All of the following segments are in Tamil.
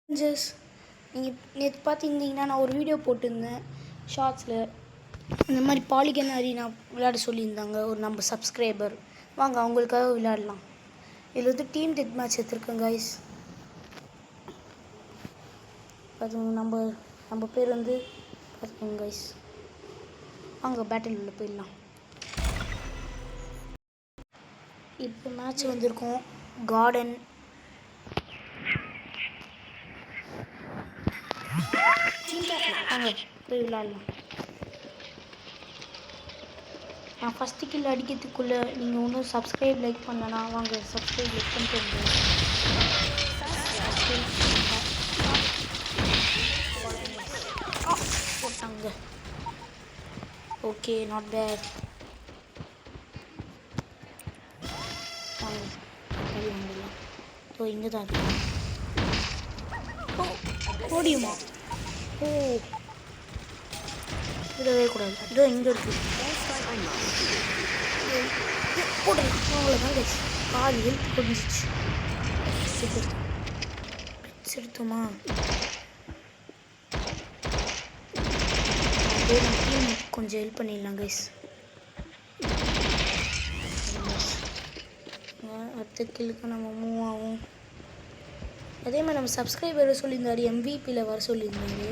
ஜஸ் நீங்கள் நேற்று பார்த்துருந்தீங்கன்னா நான் ஒரு வீடியோ போட்டிருந்தேன் ஷார்ட்ஸில். இந்த மாதிரி பாலிகன் அரீனா விளையாட சொல்லியிருந்தாங்க ஒரு நம்ம சப்ஸ்கிரைபர். வாங்க அவங்களுக்காக விளையாடலாம். இதில் வந்து டீம் டெத் மேட்ச் எடுத்துருக்கேன் கைஸ். அது நம்ம பேர் வந்து பார்த்துக்கோங்க கைஸ். வாங்க பேட்டில் உள்ள போயிடலாம். இப்போ மேட்ச் வந்திருக்கோம் கார்டன். வாங்க போய் விளையாடலாம். நான் ஃபஸ்ட்டு கில் அடிக்கிறதுக்குள்ளே நீங்கள் ஒன்றும் சப்ஸ்கிரைப் லைக் பண்ணலன்னா வாங்க சப்ஸ்கிரைப் லைக் பண்ணிட்டு போட்டாங்க. Okay, not bad. வாங்க வாங்கலாம். ஓ இங்கே தான் இருக்கு. ஓடியுமா? ஓ விடவே கூடாது. இதோ இங்கே இருக்கு. போடலாம். அவ்வளோதான் கைஸ். பாதி ஹெல்ப் முடிஞ்சிச்சு. எடுத்தோமா? அப்படியே நம்ம டீம் கொஞ்சம் ஹெல்ப் பண்ணிடலாம் கைஸ். அடுத்த கில்லுக்கு நம்ம மூவ் ஆகும். அதே மாதிரி நம்ம சப்ஸ்கிரைபர் சொல்லியிருந்தாரு எம்விபியில் வர சொல்லியிருந்தாரு.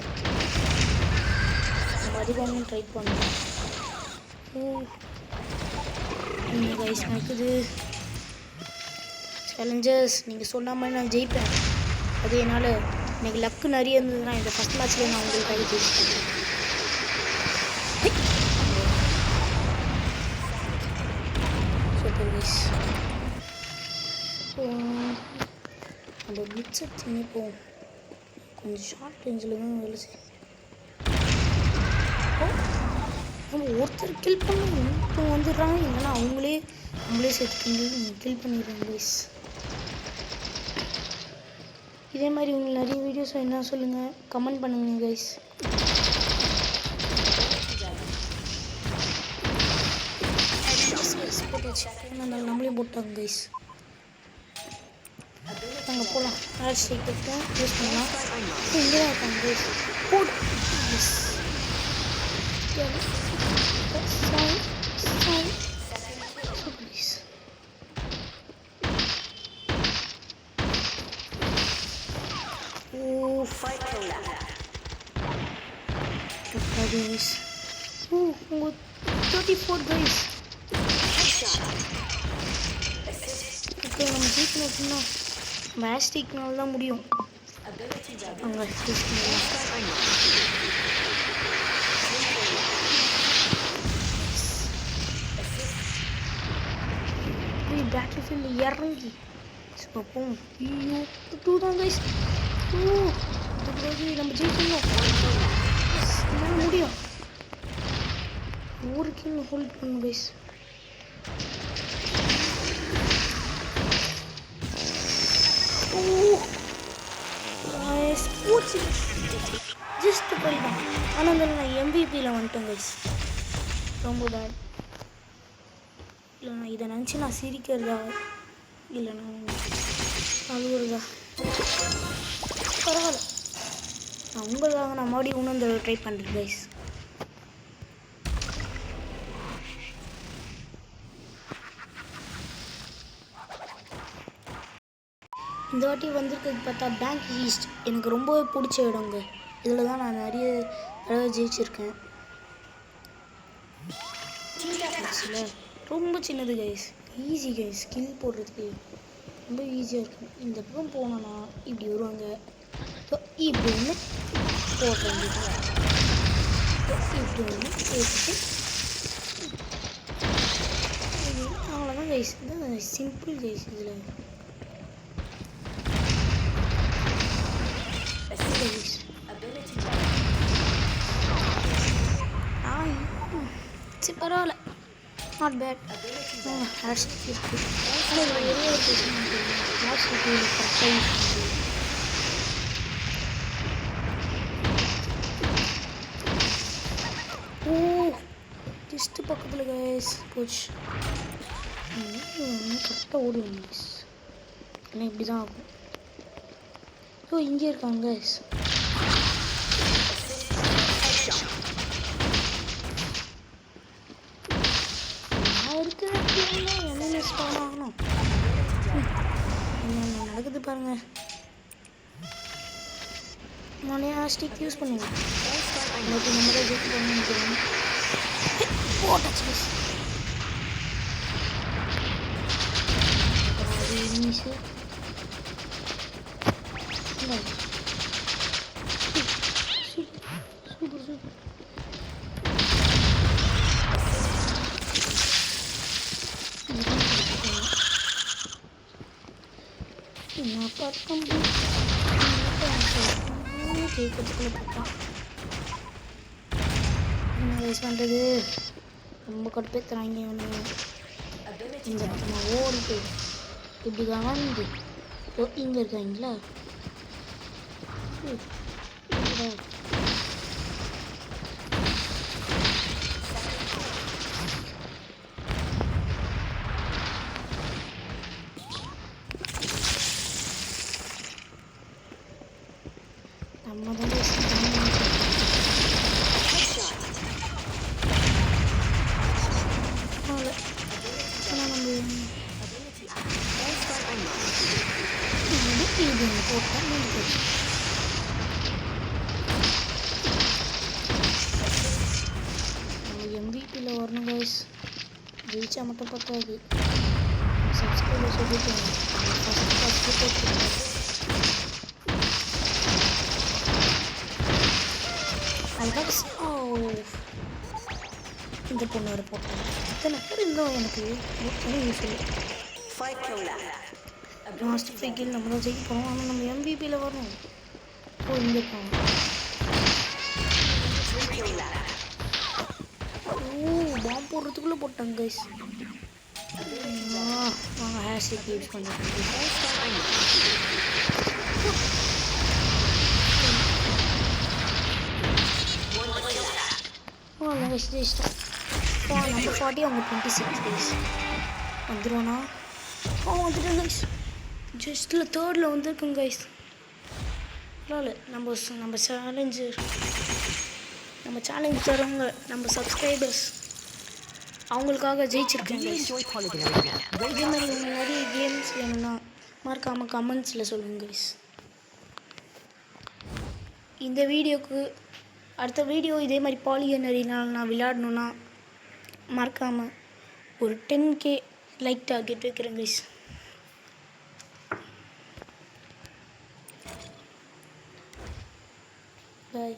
நம்ம அதிகமாக ட்ரை பண்ணலாம். இன்னும் கைஸ் நடக்குது சேலஞ்சர்ஸ். நீங்கள் சொன்ன மாதிரி நான் ஜெயிப்பேன். அது என்னால் எனக்கு லக்கு நிறைய இருந்ததுன்னா இந்த ஃபஸ்ட் மேட்ச்லேயே நான் உங்களுக்காக ஜெயிச்சிட்டேன். Super guys. அந்த பிட்ஸ் எடுத்துன்னு போவோம். கொஞ்சம் ஷார்ட் ரேஞ்சில் தான் வேலை செய்யும். நம்ம ஒருத்தர் கில் பண்ணணும். இப்போ வந்துடுறாங்க. இல்லைன்னா நம்மளே சேர்த்து கில் பண்ணிடுறாங்க கைஸ். இதே மாதிரி உங்களுக்கு நிறைய வீடியோஸ் என்ன சொல்லுங்கள், கமெண்ட் பண்ணுங்க கைஸ். நம்மளே போட்டாங்க கைஸ். நாங்கள் போகலாம். ஆட் ஸ்ட்ரைக் எடுத்தோம் யூஸ் பண்ணலாம். இங்கே தான் இருக்காங்க கைஸ். போடு. Guys. Oh, 34 guys. இப்போ நம்ம ஜெயிக்கணும் அப்படின்னா மேஸ்டிக்னால தான் முடியும். அவங்க பேட்டில் ஃபீல்டில் இறங்கி பார்ப்போம். ஐயோ டூ தான் கைஸ். நம்ம ஜெயிக்கணும். என்னால் முடியும். ஒரு கில் ஹோல்ட் பண்ணும் கைஸ். ஜஸ்ட் போயிட்டான். ஆனால் நான் எம்பிபியில் வந்துட்டேன் கைஸ். ரொம்ப பேட். இல்லை நான் இதை நினச்சி நான் சிரிக்கிறதா இல்லை நான் அழுகுறதா பரவாயில்ல. நான் உங்களுக்காக நான் மறுபடியும் இன்னும் இந்த ட்ரை பண்ணுறேன் கைஸ். இந்த வாட்டி வந்திருக்கிறது பார்த்தா பேங்க் ஈஸ்ட். எனக்கு ரொம்பவே பிடிச்ச இடங்க. இதில் தான் நான் நிறைய தடவை ஜெயிச்சிருக்கேன். ரொம்ப சின்னது கைஸ். Easy guys. ஸ்கில் போடுறதுக்கு ரொம்ப ஈஸியாக இருக்கும். இந்த பக்கம் போனோன்னா இப்படி வருவாங்க. இப்படி ஒன்று போடுறாங்க. இப்படி ஒன்று போட்டுட்டு அவ்வளோதான் கைஸ். இதுதான் சிம்பிள் கைஸ். இதில் சரி பரவாயில்ல. Not bad. ஜஸ்ட் பக்கத்தில் கைஸ் போச்சு. கரெக்டாக ஓடுவாங்க கைஸ். ஆனால் இப்படி தான் ஆகும். ஓ இங்கே இருக்காங்க guys. நான் இருக்கிற என்ன ஸ்பான் ஆகணும். என்ன நடக்குது பாருங்க. நானே ஸ்டிக் யூஸ் பண்ணுவேன். இன்னைக்கு நம்ம தான் ஜெயிக்க போகணும்னு நினைக்கிறேன். ஓ டச் மிஸ். அது மிஸ். Super super. என்ன பார்த்தோம் கேட்கறதுக்குள்ள போட்டான். என்ன கைஸ் பண்ணுறது, ரொம்ப கடுப்பேற்றுறாங்க இவனு. இந்த பக்கமாக ஓடிட்டு இப்படி வந்து இங்கே இருக்காங்களா? நம்ம தான் இது போட்டால் எம்பிபியில் வரணும் கைஸ். ஜெயிச்சா மட்டும் பத்தாது. சப்ஸ்கிரைபர் சொல்லிட்டேன். ஃபஸ்ட்டு போட்டுருக்கேன். இந்த பொண்ணு வர போட்டேன். இத்தனை பேர் இருந்தோம் எனக்கு யூஸ்ஃபுல். லாஸ்ட் ஃபைக்கில் நம்ம தான் ஜெயிக்க போகிறோம். ஆனால் நம்ம எம்பிபியில் வரணும். ஓ இங்கே இருக்காங்க. ஓ பாம்பு போடுறதுக்குள்ளே போட்டாங்க கைஸ். நாங்கள் ஹேஷ்டேக் யூஸ் பண்ணிட்டு ஜெயிச்சிட்டோம். நம்ம 40 அவங்க 26 கைஸ். வந்துடுவோண்ணா. வந்துட்டோம் கைஸ். ஜஸ்ட்டில் தேர்டில் வந்துருக்குங்க கைஸ். பரவாயில்ல. நம்ம சேலஞ்சு தரவங்க நம்ம சப்ஸ்கிரைபர்ஸ் அவங்களுக்காக ஜெயிச்சிருக்கேன். இதே மாதிரி உங்கள் நிறைய கேம்ஸ் வேணும்னா மறக்காமல் கமெண்ட்ஸில் சொல்லுங்கள் கைஸ். இந்த வீடியோக்கு அடுத்த வீடியோ இதே மாதிரி பாலிகன் அரினால் நான் விளையாடணுன்னா மறக்காமல் ஒரு 10K லைக் டார்கெட் வைக்கிறேன் கைஸ். பாய்.